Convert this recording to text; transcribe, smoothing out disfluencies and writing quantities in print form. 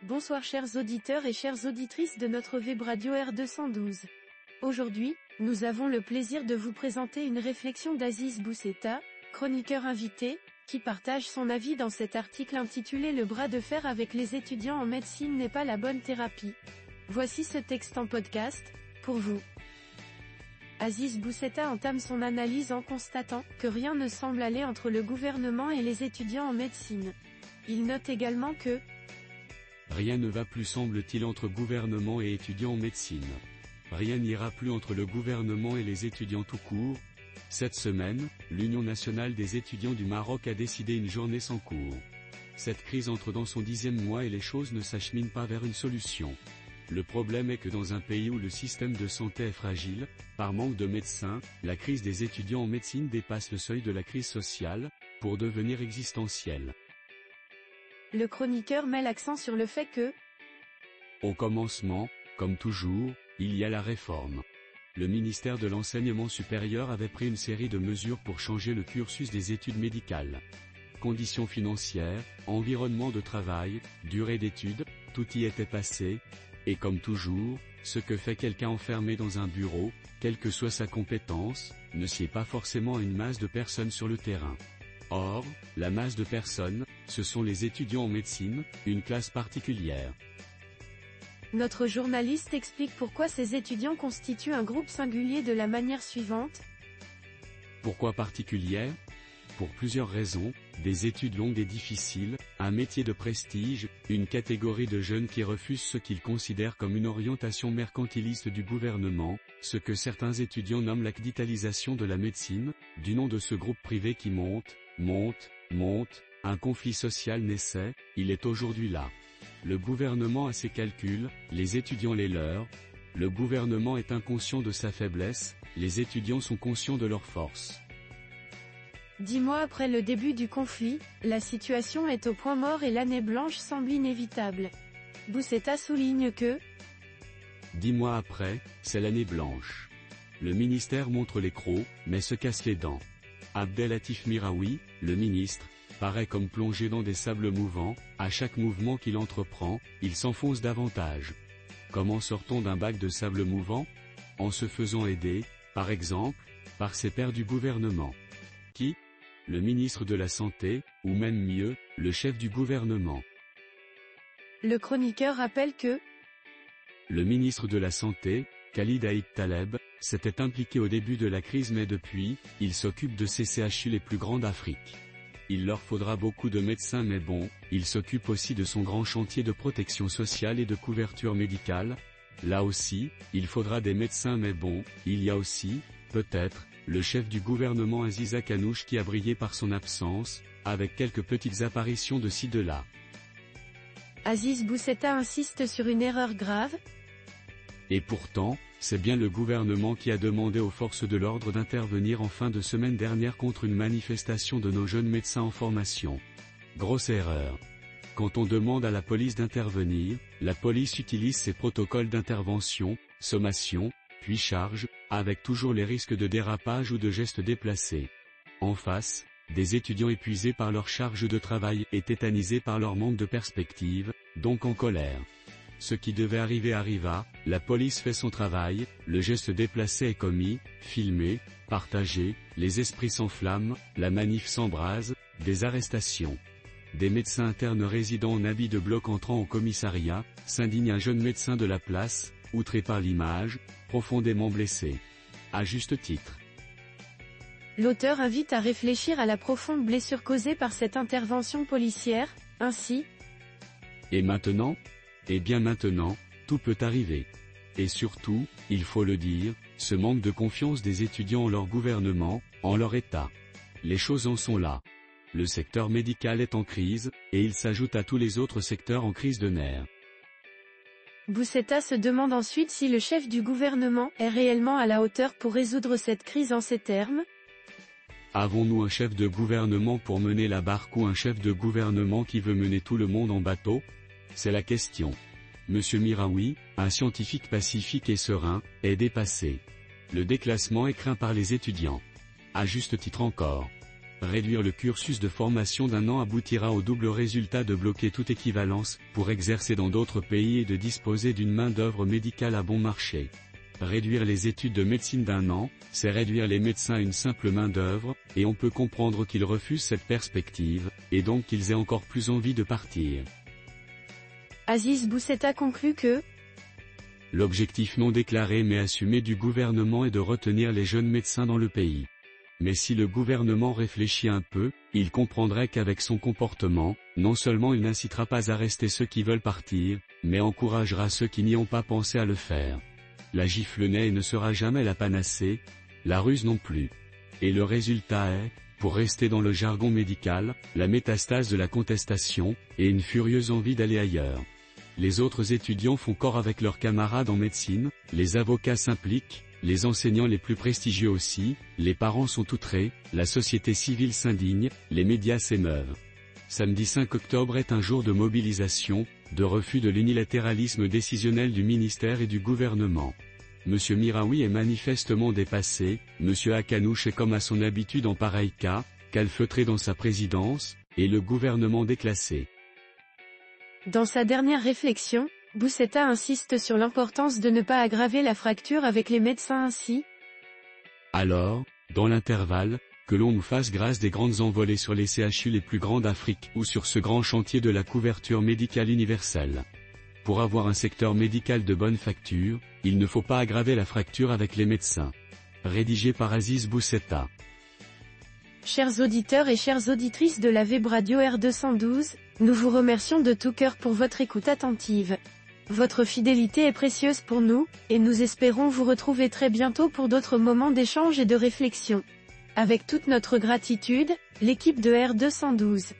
Bonsoir chers auditeurs et chères auditrices de notre web radio R212. Aujourd'hui, nous avons le plaisir de vous présenter une réflexion d'Aziz Bousseta, chroniqueur invité, qui partage son avis dans cet article intitulé Le bras de fer avec les étudiants en médecine n'est pas la bonne thérapie. Voici ce texte en podcast, pour vous. Aziz Bousseta entame son analyse en constatant que rien ne semble aller entre le gouvernement et les étudiants en médecine. Il note également que rien ne va plus semble-t-il entre gouvernement et étudiants en médecine. Rien n'ira plus entre le gouvernement et les étudiants tout court. Cette semaine, l'Union nationale des étudiants du Maroc a décidé une journée sans cours. Cette crise entre dans son 10e mois et les choses ne s'acheminent pas vers une solution. Le problème est que dans un pays où le système de santé est fragile, par manque de médecins, la crise des étudiants en médecine dépasse le seuil de la crise sociale, pour devenir existentielle. Le chroniqueur met l'accent sur le fait que, au commencement, comme toujours, il y a la réforme. Le ministère de l'Enseignement supérieur avait pris une série de mesures pour changer le cursus des études médicales. Conditions financières, environnement de travail, durée d'études, tout y était passé, et comme toujours, ce que fait quelqu'un enfermé dans un bureau, quelle que soit sa compétence, ne sied pas forcément à une masse de personnes sur le terrain. Or, la masse de personnes, ce sont les étudiants en médecine, une classe particulière. Notre journaliste explique pourquoi ces étudiants constituent un groupe singulier de la manière suivante. Pourquoi particulière ? Pour plusieurs raisons, des études longues et difficiles, un métier de prestige, une catégorie de jeunes qui refusent ce qu'ils considèrent comme une orientation mercantiliste du gouvernement, ce que certains étudiants nomment la capitalisation de la médecine, du nom de ce groupe privé qui monte, un conflit social naissait, il est aujourd'hui là. Le gouvernement a ses calculs, les étudiants les leurs. Le gouvernement est inconscient de sa faiblesse, les étudiants sont conscients de leur force. 10 mois après le début du conflit, la situation est au point mort et l'année blanche semble inévitable. Bousseta souligne que 10 mois après, c'est l'année blanche. Le ministère montre les crocs, mais se casse les dents. Abdelatif Miraoui, le ministre, paraît comme plongé dans des sables mouvants, à chaque mouvement qu'il entreprend, il s'enfonce davantage. Comment sort-on d'un bac de sable mouvant ? En se faisant aider, par exemple, par ses pairs du gouvernement. Qui ? Le ministre de la Santé, ou même mieux, le chef du gouvernement. Le chroniqueur rappelle que le ministre de la Santé, Khalid Aïd Taleb, s'était impliqué au début de la crise mais depuis, il s'occupe de ces CHU les plus grands d'Afrique. Il leur faudra beaucoup de médecins mais bon, il s'occupe aussi de son grand chantier de protection sociale et de couverture médicale. Là aussi, il faudra des médecins mais bon, il y a aussi, peut-être, le chef du gouvernement Aziza Kanouche qui a brillé par son absence, avec quelques petites apparitions de ci de là. Aziz Bousseta insiste sur une erreur grave. Et pourtant, c'est bien le gouvernement qui a demandé aux forces de l'ordre d'intervenir en fin de semaine dernière contre une manifestation de nos jeunes médecins en formation. Grosse erreur. Quand on demande à la police d'intervenir, la police utilise ses protocoles d'intervention, sommation, puis charge, avec toujours les risques de dérapage ou de gestes déplacés. En face, des étudiants épuisés par leur charge de travail et tétanisés par leur manque de perspective, donc en colère. Ce qui devait arriver arriva, la police fait son travail, le geste déplacé est commis, filmé, partagé, les esprits s'enflamment, la manif s'embrase, des arrestations. Des médecins internes résidant en habit de bloc entrant au commissariat, s'indigne un jeune médecin de la place, outré par l'image, profondément blessé. À juste titre. L'auteur invite à réfléchir à la profonde blessure causée par cette intervention policière, ainsi. Et maintenant ? Eh bien maintenant, tout peut arriver. Et surtout, il faut le dire, ce manque de confiance des étudiants en leur gouvernement, en leur État. Les choses en sont là. Le secteur médical est en crise, et il s'ajoute à tous les autres secteurs en crise de nerfs. Bousseta se demande ensuite si le chef du gouvernement est réellement à la hauteur pour résoudre cette crise en ces termes. Avons-nous un chef de gouvernement pour mener la barque ou un chef de gouvernement qui veut mener tout le monde en bateau ? C'est la question. Monsieur Miraoui, un scientifique pacifique et serein, est dépassé. Le déclassement est craint par les étudiants. À juste titre encore. Réduire le cursus de formation d'1 an aboutira au double résultat de bloquer toute équivalence, pour exercer dans d'autres pays et de disposer d'une main-d'œuvre médicale à bon marché. Réduire les études de médecine d'1 an, c'est réduire les médecins à une simple main-d'œuvre, et on peut comprendre qu'ils refusent cette perspective, et donc qu'ils aient encore plus envie de partir. Aziz Boussetta conclut que l'objectif non déclaré mais assumé du gouvernement est de retenir les jeunes médecins dans le pays. Mais si le gouvernement réfléchit un peu, il comprendrait qu'avec son comportement, non seulement il n'incitera pas à rester ceux qui veulent partir, mais encouragera ceux qui n'y ont pas pensé à le faire. La gifle-nez ne sera jamais la panacée, la ruse non plus. Et le résultat est, pour rester dans le jargon médical, la métastase de la contestation, et une furieuse envie d'aller ailleurs. Les autres étudiants font corps avec leurs camarades en médecine, les avocats s'impliquent, les enseignants les plus prestigieux aussi, les parents sont outrés, la société civile s'indigne, les médias s'émeuvent. Samedi 5 octobre est un jour de mobilisation, de refus de l'unilatéralisme décisionnel du ministère et du gouvernement. Monsieur Miraoui est manifestement dépassé, Monsieur Akanouche est comme à son habitude en pareil cas, calfeutré dans sa présidence, et le gouvernement déclassé. Dans sa dernière réflexion, Boussetta insiste sur l'importance de ne pas aggraver la fracture avec les médecins ainsi. Alors, dans l'intervalle, que l'on nous fasse grâce des grandes envolées sur les CHU les plus grands d'Afrique ou sur ce grand chantier de la couverture médicale universelle. Pour avoir un secteur médical de bonne facture, il ne faut pas aggraver la fracture avec les médecins. Rédigé par Aziz Boussetta. Chers auditeurs et chères auditrices de la Web Radio R212, nous vous remercions de tout cœur pour votre écoute attentive. Votre fidélité est précieuse pour nous, et nous espérons vous retrouver très bientôt pour d'autres moments d'échange et de réflexion. Avec toute notre gratitude, l'équipe de R212.